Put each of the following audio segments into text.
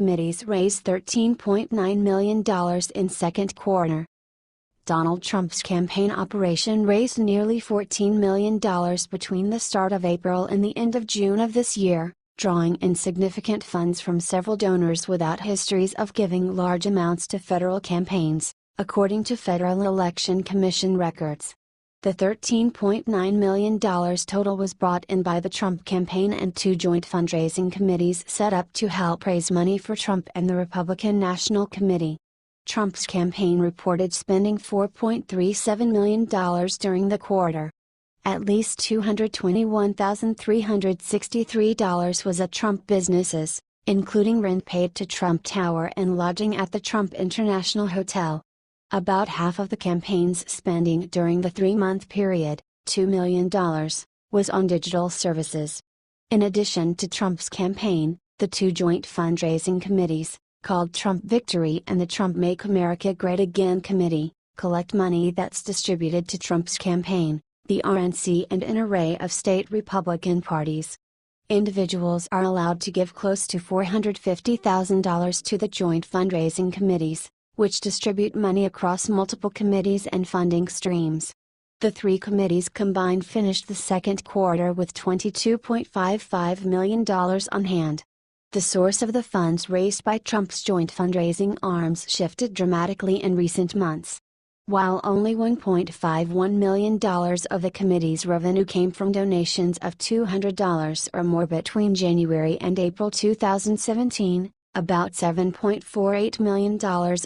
Committees raised $13.9 million in second quarter. Donald Trump's campaign operation raised nearly $14 million between the start of April and the end of June of this year, drawing in significant funds from several donors without histories of giving large amounts to federal campaigns, according to Federal Election Commission records. The $13.9 million total was brought in by the Trump campaign and two joint fundraising committees set up to help raise money for Trump and the Republican National Committee. Trump's campaign reported spending $4.37 million during the quarter. At least $221,363 was at Trump businesses, including rent paid to Trump Tower and lodging at the Trump International Hotel. About half of the campaign's spending during the 3-month period, $2 million, was on digital services. In addition to Trump's campaign, the two joint fundraising committees, called Trump Victory and the Trump Make America Great Again Committee, collect money that's distributed to Trump's campaign, the RNC, and an array of state Republican parties. Individuals are allowed to give close to $450,000 to the joint fundraising committees, which distribute money across multiple committees and funding streams. The three committees combined finished the second quarter with $22.55 million on hand. The source of the funds raised by Trump's joint fundraising arms shifted dramatically in recent months. While only $1.51 million of the committee's revenue came from donations of $200 or more between January and April 2017, about $7.48 million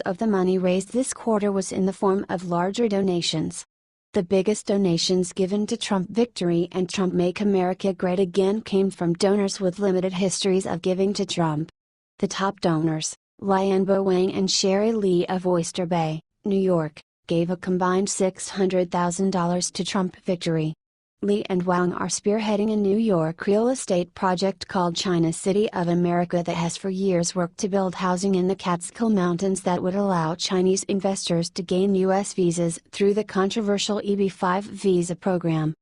of the money raised this quarter was in the form of larger donations. The biggest donations given to Trump Victory and Trump Make America Great Again came from donors with limited histories of giving to Trump. The top donors, Lianbo Wang and Sherry Lee of Oyster Bay, New York, gave a combined $600,000 to Trump Victory. Lee and Wang are spearheading a New York real estate project called China City of America that has for years worked to build housing in the Catskill Mountains that would allow Chinese investors to gain U.S. visas through the controversial EB-5 visa program.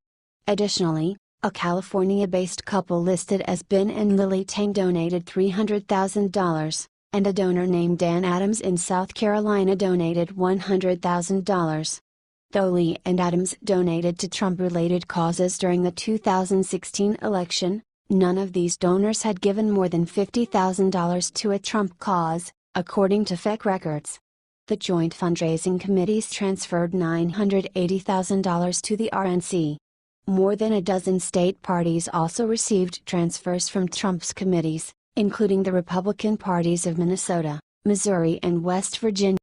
Additionally, a California-based couple listed as Ben and Lily Tang donated $300,000, and a donor named Dan Adams in South Carolina donated $100,000. Though Lee and Adams donated to Trump-related causes during the 2016 election, none of these donors had given more than $50,000 to a Trump cause, according to FEC records. The joint fundraising committees transferred $980,000 to the RNC. More than a dozen state parties also received transfers from Trump's committees, including the Republican parties of Minnesota, Missouri and West Virginia.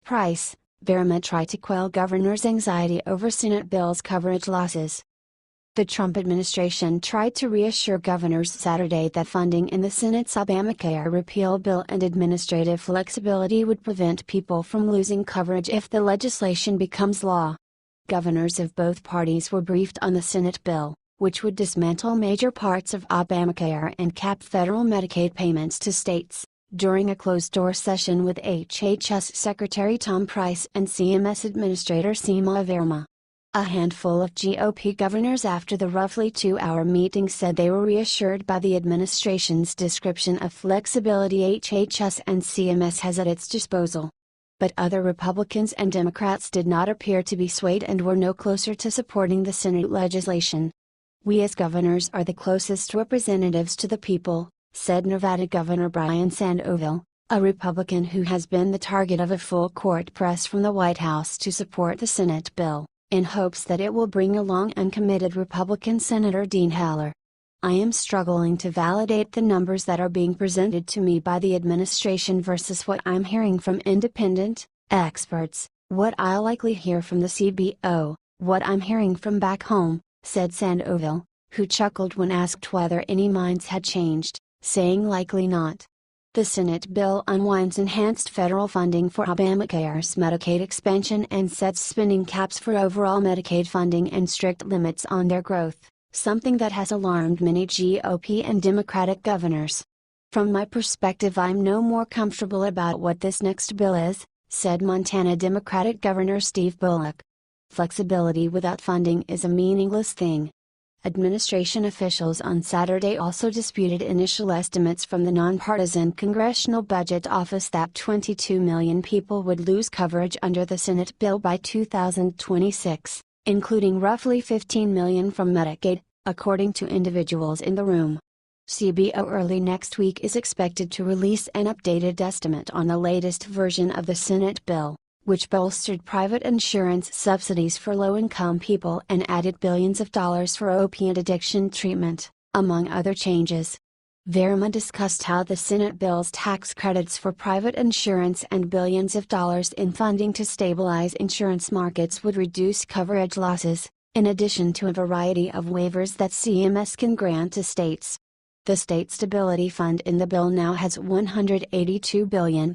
Price, Verma try to quell governor's anxiety over Senate bill's coverage losses. The Trump administration tried to reassure governors Saturday that funding in the Senate's Obamacare repeal bill and administrative flexibility would prevent people from losing coverage if the legislation becomes law. Governors of both parties were briefed on the Senate bill, which would dismantle major parts of Obamacare and cap federal Medicaid payments to states, during a closed-door session with HHS Secretary Tom Price and CMS Administrator Seema Verma. A handful of GOP governors after the roughly 2-hour meeting said they were reassured by the administration's description of flexibility HHS and CMS has at its disposal. But other Republicans and Democrats did not appear to be swayed and were no closer to supporting the Senate legislation. "We as governors are the closest representatives to the people," said Nevada Governor Brian Sandoval, a Republican who has been the target of a full-court press from the White House to support the Senate bill, in hopes that it will bring along uncommitted Republican Senator Dean Heller. "I am struggling to validate the numbers that are being presented to me by the administration versus what I'm hearing from independent experts, what I'll likely hear from the CBO, what I'm hearing from back home," said Sandoval, who chuckled when asked whether any minds had changed, saying likely not. The Senate bill unwinds enhanced federal funding for Obamacare's Medicaid expansion and sets spending caps for overall Medicaid funding and strict limits on their growth, something that has alarmed many GOP and Democratic governors. "From my perspective, I'm no more comfortable about what this next bill is," said Montana Democratic Governor Steve Bullock. "Flexibility without funding is a meaningless thing. Administration officials on Saturday also disputed initial estimates from the nonpartisan Congressional Budget Office that 22 million people would lose coverage under the Senate bill by 2026, including roughly 15 million from Medicaid, according to individuals in the room. CBO early next week is expected to release an updated estimate on the latest version of the Senate bill, which bolstered private insurance subsidies for low-income people and added billions of dollars for opiate addiction treatment, among other changes. Verma discussed how the Senate bill's tax credits for private insurance and billions of dollars in funding to stabilize insurance markets would reduce coverage losses, in addition to a variety of waivers that CMS can grant to states. The State Stability Fund in the bill now has $182 billion.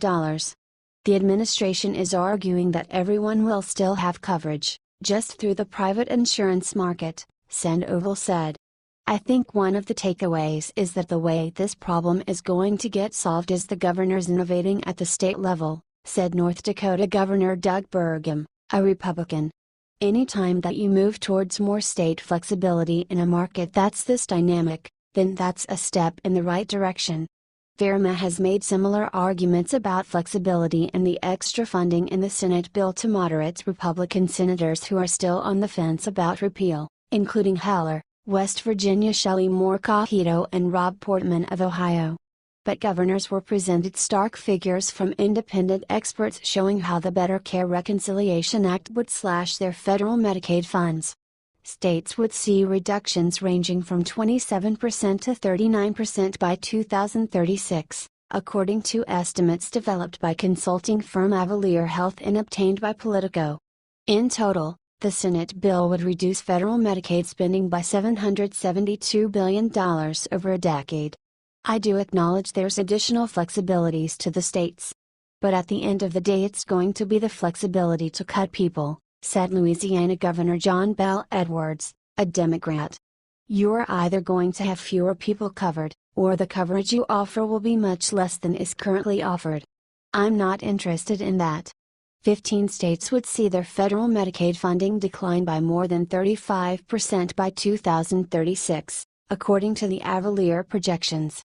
The administration is arguing that everyone will still have coverage, just through the private insurance market, Sandoval said. I think one of the takeaways is that the way this problem is going to get solved is the governors innovating at the state level, said North Dakota Governor Doug Burgum, a Republican. Anytime that you move towards more state flexibility in a market that's this dynamic, then that's a step in the right direction. Verma has made similar arguments about flexibility and the extra funding in the Senate bill to moderate Republican senators who are still on the fence about repeal, including Heller, West Virginia Shelley Moore Capito and Rob Portman of Ohio. But governors were presented stark figures from independent experts showing how the Better Care Reconciliation Act would slash their federal Medicaid funds. States would see reductions ranging from 27% to 39% by 2036, according to estimates developed by consulting firm Avalier Health and obtained by Politico. In total, the Senate bill would reduce federal Medicaid spending by $772 billion over a decade. I do acknowledge there's additional flexibilities to the states. But at the end of the day it's going to be the flexibility to cut people, said Louisiana Governor John Bel Edwards, a Democrat. You're either going to have fewer people covered, or the coverage you offer will be much less than is currently offered. I'm not interested in that. 15 states would see their federal Medicaid funding decline by more than 35% by 2036, according to the Avalier projections.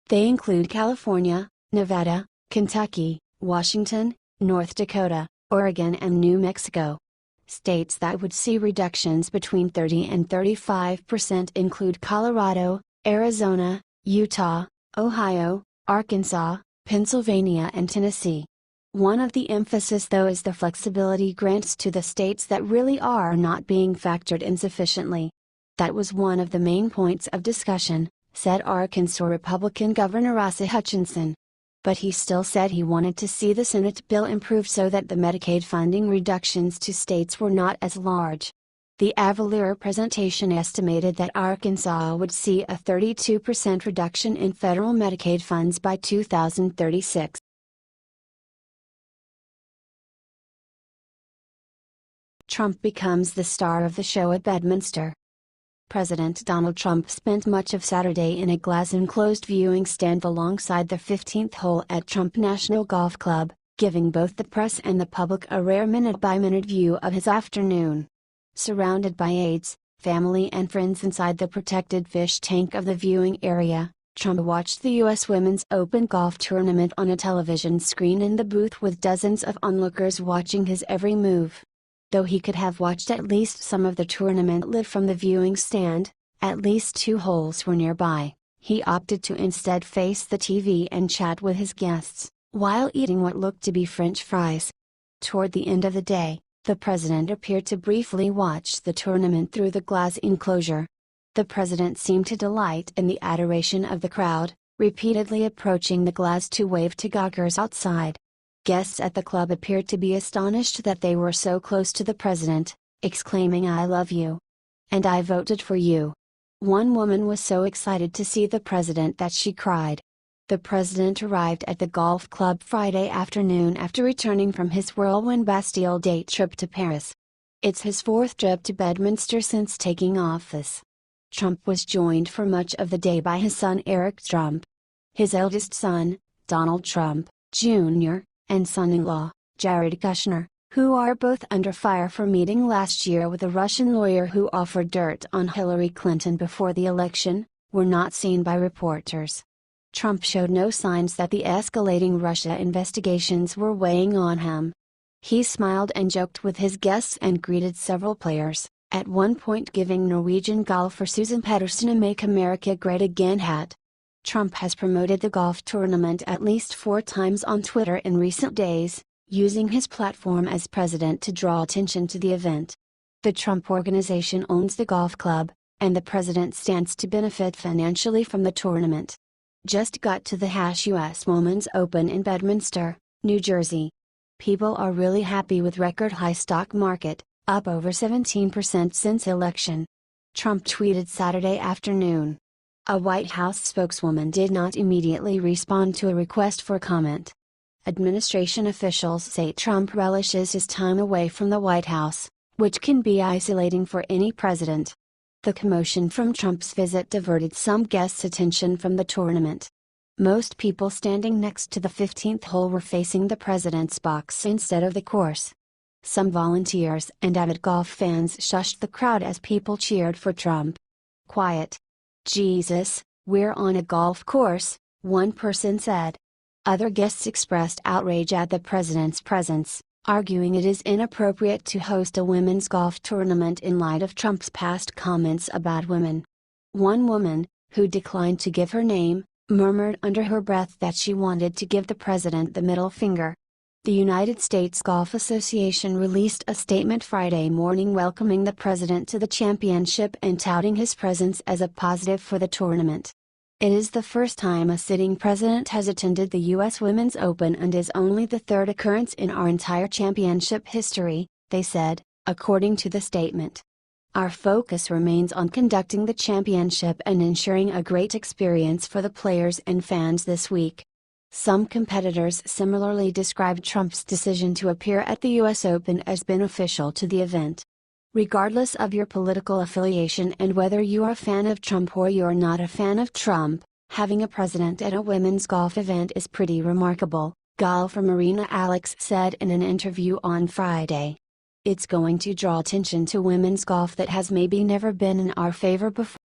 They include California, Nevada, Kentucky, Washington, North Dakota, Oregon and New Mexico. States that would see reductions between 30 and 35% include Colorado, Arizona, Utah, Ohio, Arkansas, Pennsylvania and Tennessee. One of the emphasis though is the flexibility grants to the states that really are not being factored in sufficiently. That was one of the main points of discussion, said Arkansas Republican Governor Asa Hutchinson. But he still said he wanted to see the Senate bill improve so that the Medicaid funding reductions to states were not as large. The Avalier presentation estimated that Arkansas would see a 32% reduction in federal Medicaid funds by 2036. Trump becomes the star of the show at Bedminster. President Donald Trump spent much of Saturday in a glass-enclosed viewing stand alongside the 15th hole at Trump National Golf Club, giving both the press and the public a rare minute-by-minute view of his afternoon. Surrounded by aides, family and friends inside the protected fish tank of the viewing area, Trump watched the U.S. Women's Open golf tournament on a television screen in the booth with dozens of onlookers watching his every move. Though he could have watched at least some of the tournament live from the viewing stand, at least 2 holes were nearby, he opted to instead face the TV and chat with his guests, while eating what looked to be French fries. Toward the end of the day, the president appeared to briefly watch the tournament through the glass enclosure. The president seemed to delight in the adoration of the crowd, repeatedly approaching the glass to wave to gawkers outside. Guests at the club appeared to be astonished that they were so close to the president, exclaiming "I love you" and "I voted for you." One woman was so excited to see the president that she cried. The president arrived at the golf club Friday afternoon after returning from his whirlwind Bastille Day trip to Paris. It's his 4th trip to Bedminster since taking office. Trump was joined for much of the day by his son Eric Trump, his eldest son, Donald Trump, Jr., and son-in-law, Jared Kushner. who are both under fire for meeting last year with a Russian lawyer who offered dirt on Hillary Clinton before the election, were not seen by reporters. Trump showed no signs that the escalating Russia investigations were weighing on him. He smiled and joked with his guests and greeted several players, at one point giving Norwegian golfer Susan Pedersen a "Make America Great Again" hat. Trump has promoted the golf tournament at least 4 times on Twitter in recent days, using his platform as president to draw attention to the event. The Trump Organization owns the golf club, and the president stands to benefit financially from the tournament. Just got to the US Women's Open in Bedminster, New Jersey. People are really happy with record high stock market, up over 17% since election. Trump tweeted Saturday afternoon. A White House spokeswoman did not immediately respond to a request for comment. Administration officials say Trump relishes his time away from the White House, which can be isolating for any president. The commotion from Trump's visit diverted some guests' attention from the tournament. Most people standing next to the 15th hole were facing the president's box instead of the course. Some volunteers and avid golf fans shushed the crowd as people cheered for Trump. "Quiet. Jesus, we're on a golf course," one person said. Other guests expressed outrage at the president's presence, arguing it is inappropriate to host a women's golf tournament in light of Trump's past comments about women. One woman, who declined to give her name, murmured under her breath that she wanted to give the president the middle finger. The United States Golf Association released a statement Friday morning welcoming the president to the championship and touting his presence as a positive for the tournament. It is the first time a sitting president has attended the U.S. Women's Open and is only the 3rd occurrence in our entire championship history, they said, according to the statement. "Our focus remains on conducting the championship and ensuring a great experience for the players and fans this week." Some competitors similarly described Trump's decision to appear at the U.S. Open as beneficial to the event. Regardless of your political affiliation and whether you are a fan of Trump or you're not a fan of Trump, having a president at a women's golf event is pretty remarkable, golfer Marina Alex said in an interview on Friday. "It's going to draw attention to women's golf that has maybe never been in our favor before."